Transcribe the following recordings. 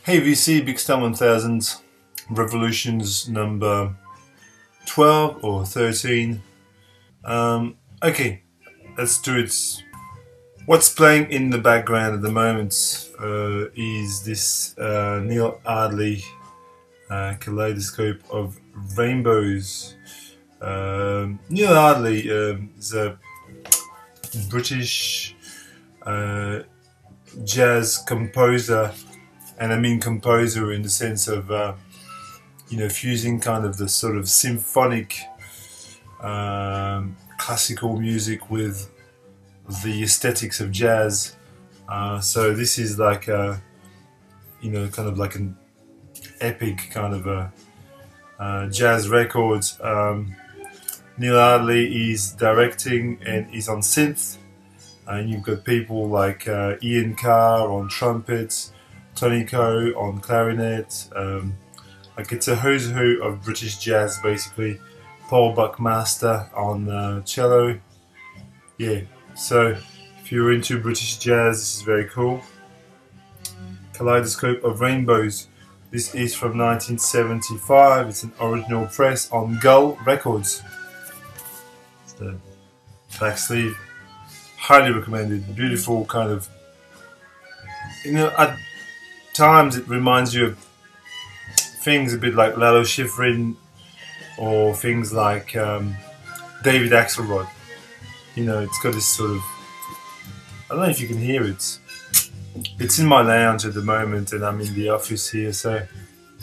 Hey VC, Big Star 1000, Revolutions number 12 or 13. Okay, let's do it. What's playing in the background at the moment is this Neil Ardley kaleidoscope of rainbows. Neil Ardley is a British jazz composer, and I mean composer in the sense of fusing kind of the sort of symphonic classical music with the aesthetics of jazz. So this is like a kind of like an epic kind of a jazz record. Neil Ardley is directing and is on synth, and you've got people like Ian Carr on trumpet, Tony Coe on clarinet. Like it's a who's who of British jazz basically. Paul Buckmaster on cello. Yeah, so if you're into British jazz, this is very cool. Kaleidoscope of Rainbows. This is from 1975. It's an original press on Gull Records. It's the back sleeve. Highly recommended. Beautiful kind of. At times it reminds you of things a bit like Lalo Schifrin or things like David Axelrod. It's got this sort of. I don't know if you can hear it. It's in my lounge at the moment, and I'm in the office here, so in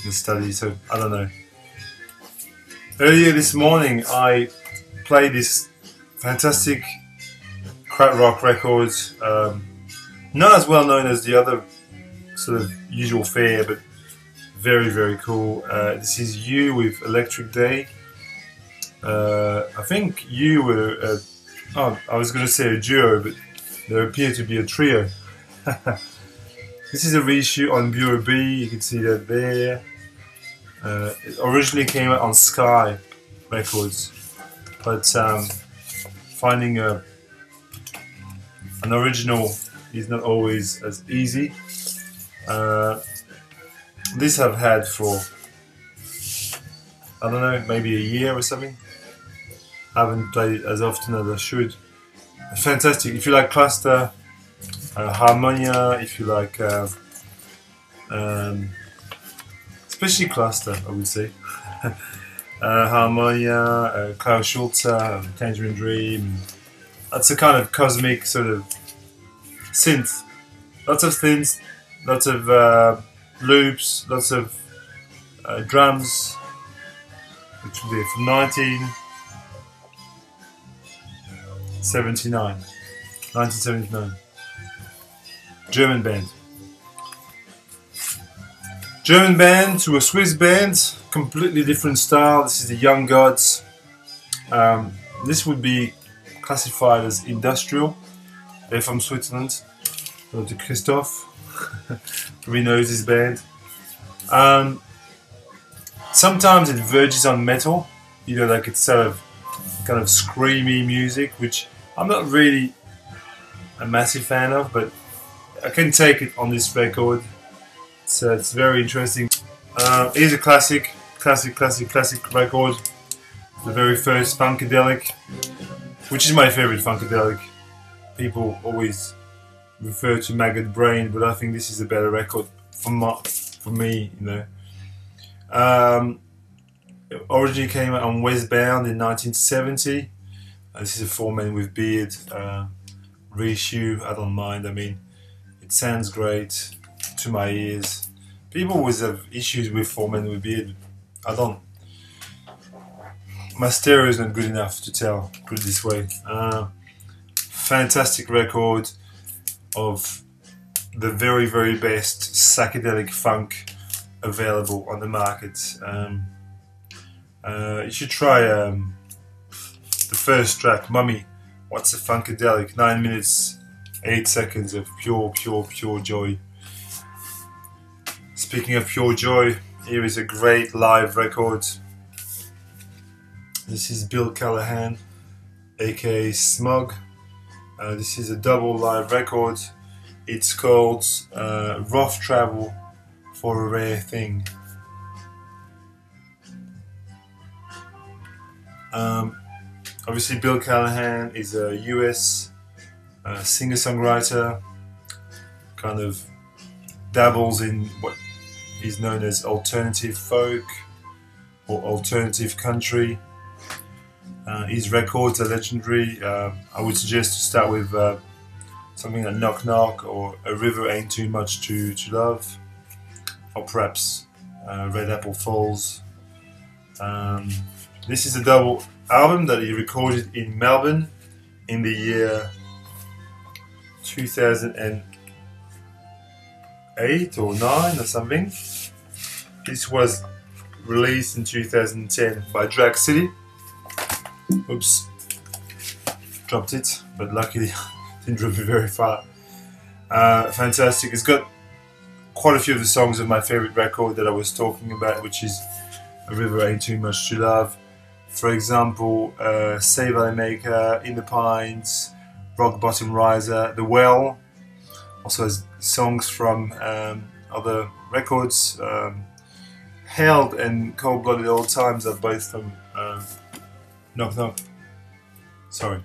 the study. So I don't know. Earlier this morning, I played this fantastic Krat Rock record, not as well known as the other sort of usual fare, but very, very cool. This is You with Electric Day. I think You were, I was going to say a duo, but there appeared to be a trio. This is a reissue on Bureau B, you can see that there. It originally came out on Sky Records, but finding an original is not always as easy. This I've had for, I don't know, maybe a year or something. I haven't played it as often as I should. Fantastic. If you like cluster, harmonia, if you like, especially cluster, I would say. Harmonia, Klaus Schulze, Tangerine Dream. That's a kind of cosmic sort of synth. Lots of synths, lots of loops, lots of drums, which will be from 1979. German band to a Swiss band, completely different style. This is the Young Gods. This would be classified as industrial. They're from Switzerland. Hello to Christoph. Probably knows this band. Sometimes it verges on metal, like it's sort of kind of screamy music, which I'm not really a massive fan of, but I can take it on this record. So it's very interesting. It is a classic record. The very first Funkadelic, which is my favorite Funkadelic. People always refer to Maggot Brain, but I think this is a better record for me. It originally came out on Westbound in 1970. This is a Four Men with Beard reissue. I don't mind. I mean, it sounds great to my ears. People always have issues with Four Men with Beard. I don't. My stereo is not good enough to tell. Put it this way. Fantastic record of the very, very best psychedelic funk available on the market. You should try the first track, Mummy. What's a Funkadelic? 9 minutes, 8 seconds of pure joy. Speaking of pure joy, here is a great live record. This is Bill Callahan, aka Smug. This is a double live record. It's called Rough Travel for a rare thing. Obviously Bill Callahan is a US singer-songwriter, kind of dabbles in what is known as alternative folk or alternative country. His records are legendary. I would suggest to start with something like Knock Knock or A River Ain't Too Much to Love, or perhaps Red Apple Falls. This is a double album that he recorded in Melbourne in the year 2008 or 9 or something. This was released in 2010 by Drag City. Oops, dropped it, but luckily didn't drop it very far. Fantastic. It's got quite a few of the songs of my favorite record that I was talking about, which is A River Ain't Too Much to Love. For example, Save I Maker, In the Pines, Rock Bottom Riser, The Well. Also has songs from other records. Held and Cold Blooded Old Times are both from Knock Knock. Sorry,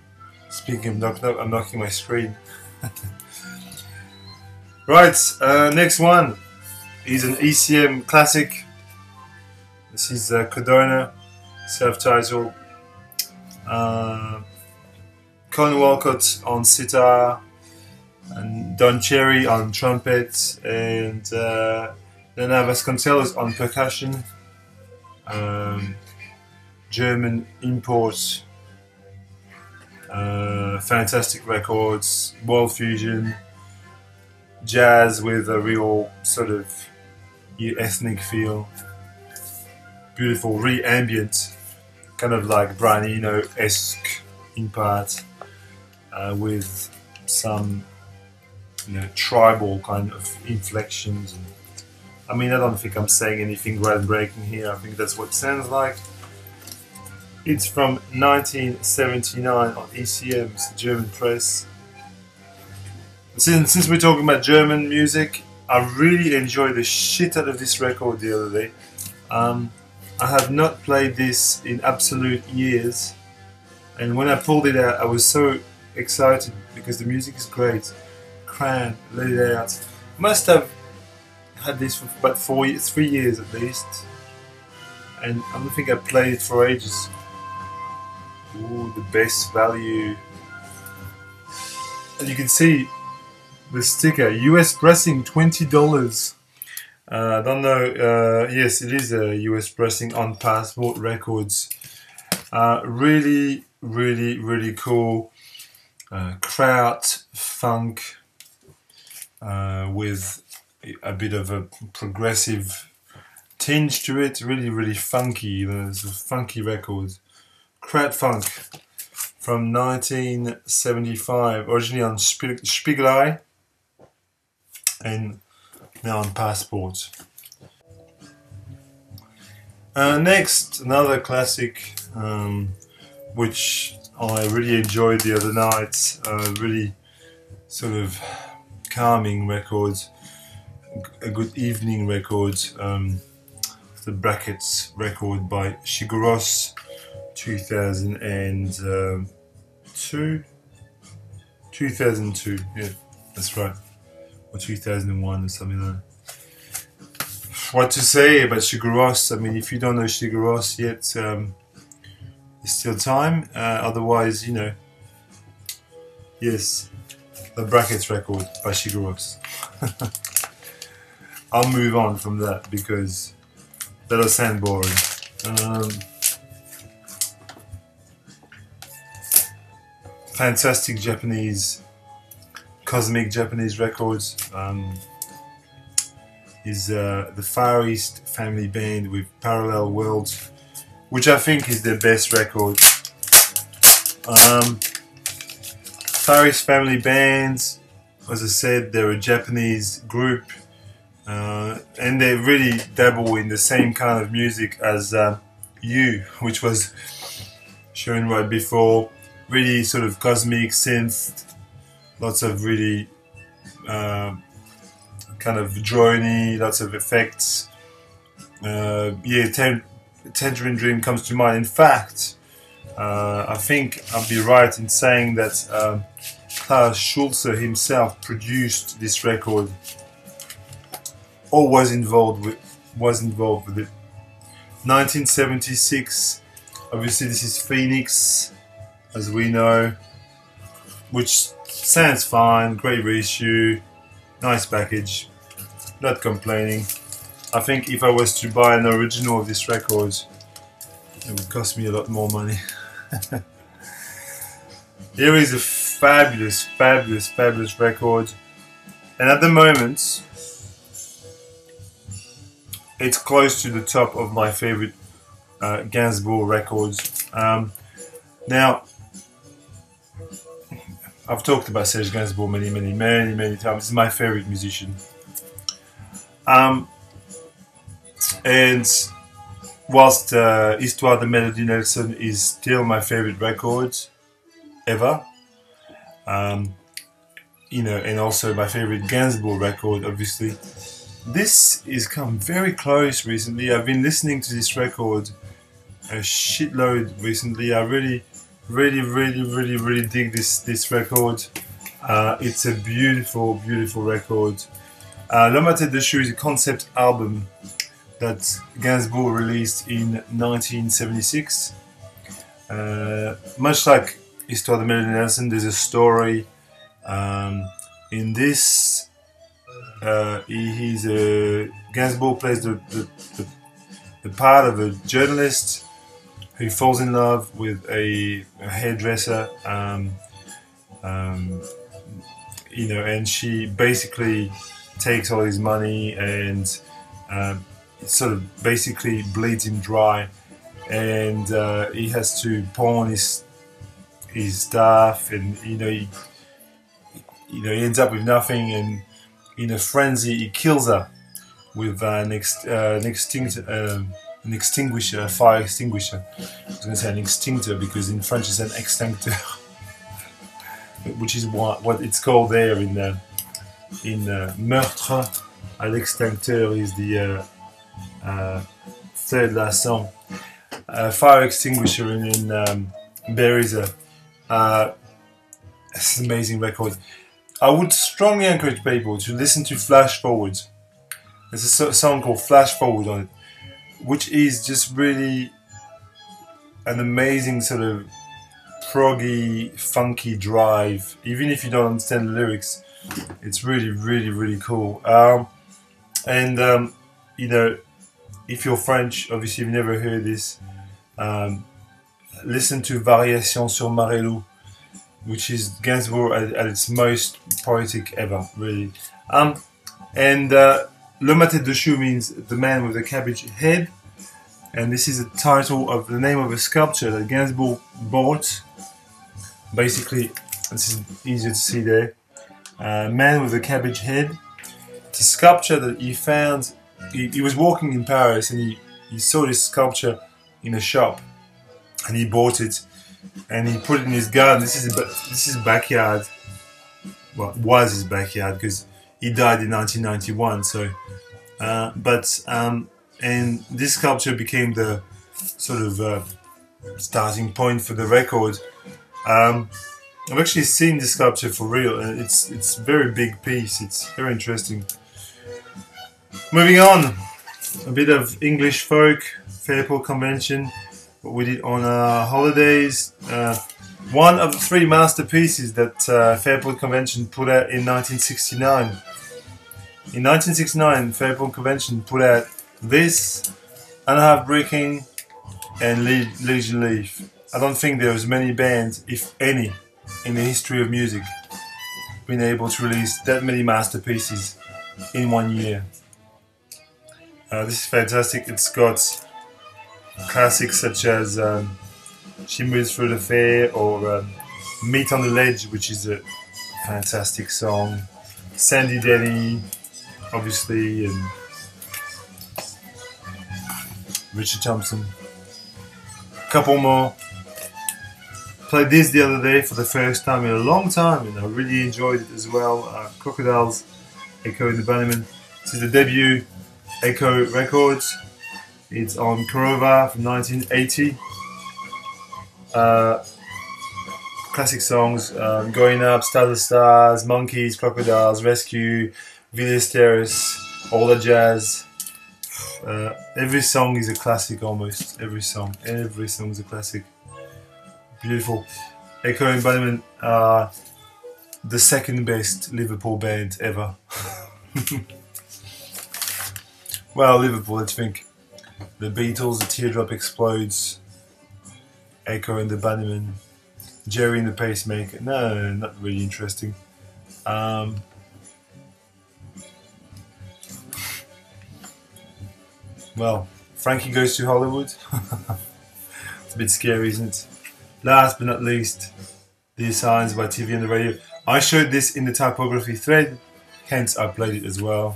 speaking of Knock Knock, I'm knocking my screen. Right, next one is an ECM classic. This is Codona, self-titled. Colin Walcott on sitar, and Don Cherry on trumpet, and Lena Vasconcelos on percussion. German import. Fantastic records, world fusion, jazz with a real sort of ethnic feel. Beautiful, really ambient, kind of like Brian Eno-esque in part, with some tribal kind of inflections. I mean, I don't think I'm saying anything groundbreaking here. I think that's what it sounds like. It's from 1979 on ECM, it's the German press. Since we're talking about German music, I really enjoyed the shit out of this record the other day. I have not played this in absolute years, and when I pulled it out I was so excited because the music is great. Cran, Let It Out. Must have had this for about 3 years at least, and I don't think I played it for ages. Ooh, the best value. And you can see the sticker, US pressing, $20. I don't know, yes, it is a US pressing on Passport Records. Really, really, really cool. Kraut funk with a bit of a progressive tinge to it. Really, really funky. It's a funky record. Kraut Funk from 1975, originally on Spiegelei and now on Passport. Next, another classic which I really enjoyed the other night. Really sort of calming record, a good evening record. The Brackets record by Shigeros. 2002, yeah, that's right, or 2001 or something like that. What to say about Shigeros? I mean, if you don't know Shigeros yet, there's still time. Otherwise, yes, the Brackets record by Shigeros. I'll move on from that because that'll sound boring. Fantastic Japanese, cosmic Japanese records. Is the Far East Family Band with Parallel Worlds, which I think is their best record. Far East Family Band, as I said, they're a Japanese group, and they really dabble in the same kind of music as You, which was shown right before. Really sort of cosmic synth, lots of really kind kind of drony, lots of effects. Yeah, Tangerine Dream comes to mind. In fact, I think I'll be right in saying that Klaus Schulze himself produced this record, or was involved with it. 1976. Obviously, this is Phoenix, as we know, which sounds fine. Great reissue, nice package. Not complaining. I think if I was to buy an original of this record, it would cost me a lot more money. Here is a fabulous, fabulous, fabulous record, and at the moment it's close to the top of my favorite Gainsbourg records. Now, I've talked about Serge Gainsbourg many times. He's my favorite musician. And whilst Histoire de Melody Nelson is still my favorite record ever, you know, and also my favorite Gainsbourg record, obviously, this is come very close recently. I've been listening to this record a shitload recently. I really dig this record. It's a beautiful record. L'Homme à tête de chou is a concept album that Gainsbourg released in 1976. Much like Histoire de Melody Nelson, there's a story. In this, Gainsbourg plays the part of a journalist who falls in love with a hairdresser, you know, and she basically takes all his money and sort of basically bleeds him dry, and he has to pawn his stuff, and he ends up with nothing, and in a frenzy he kills her with an extinguisher, a fire extinguisher. I was going to say an extincteur because in French it's an extincteur, which is what it's called there in meurtre à l'extincteur is the third last song. Fire extinguisher in buries her. It's an amazing record. I would strongly encourage people to listen to Flash Forward. There's a song called Flash Forward on it, which is just really an amazing sort of proggy, funky drive. Even if you don't understand the lyrics, it's really cool. You know, if you're French, obviously you've never heard this, listen to Variation sur Marelou, which is Gainsbourg at its most poetic ever, really. L'Homme à tête de chou means the man with a cabbage head, and this is the title of the name of a sculpture that Gainsbourg bought. Basically, this is easier to see there. Man with a cabbage head. It's a sculpture that he found. He was walking in Paris and he saw this sculpture in a shop, and he bought it and he put it in his garden. This is his backyard. Well, it was his backyard because he died in 1991. So, and this sculpture became the sort of starting point for the record. I've actually seen this sculpture for real, and it's a very big piece. It's very interesting. Moving on, a bit of English folk, Fairport Convention, what we did on our holidays. One of the three masterpieces that Fairport Convention put out in 1969. In 1969, Fairport Convention put out this, Unhalf Breaking, and Legion Leaf. I don't think there was many bands, if any, in the history of music been able to release that many masterpieces in 1 year. This is fantastic. It's got classics such as She Moves Through the Fair or Meet on the Ledge, which is a fantastic song. Sandy Denny, obviously, and Richard Thompson. A couple more. Played this the other day for the first time in a long time, and I really enjoyed it as well. Crocodiles, Echo in the Bunnymen. This is the debut Echo Records. It's on Korova from 1980. Classic songs, Going Up, Stars of Stars, Monkeys, Crocodiles, Rescue, Villas Terrace, All the Jazz. Every song is a classic almost. Every song is a classic. Beautiful. Echo and Bunnymen are the second best Liverpool band ever. Well, Liverpool, let's think. The Beatles, The Teardrop Explodes, Echo and the Bunnymen, Jerry and the Pacemaker. No, not really interesting. Well, Frankie Goes to Hollywood. It's a bit scary, isn't it? Last but not least, The Signs by TV and the Radio. I showed this in the typography thread, hence I played it as well.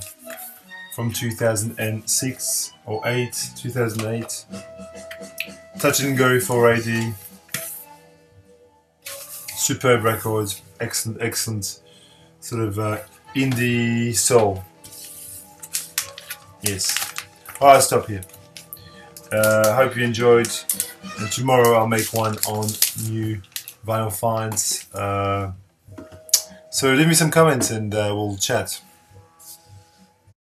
From 2006 or 2008. Touch and Go 4AD. Superb records, excellent sort of indie soul. Yes. I'll stop here. Hope you enjoyed. And tomorrow I'll make one on new vinyl finds. So leave me some comments and we'll chat.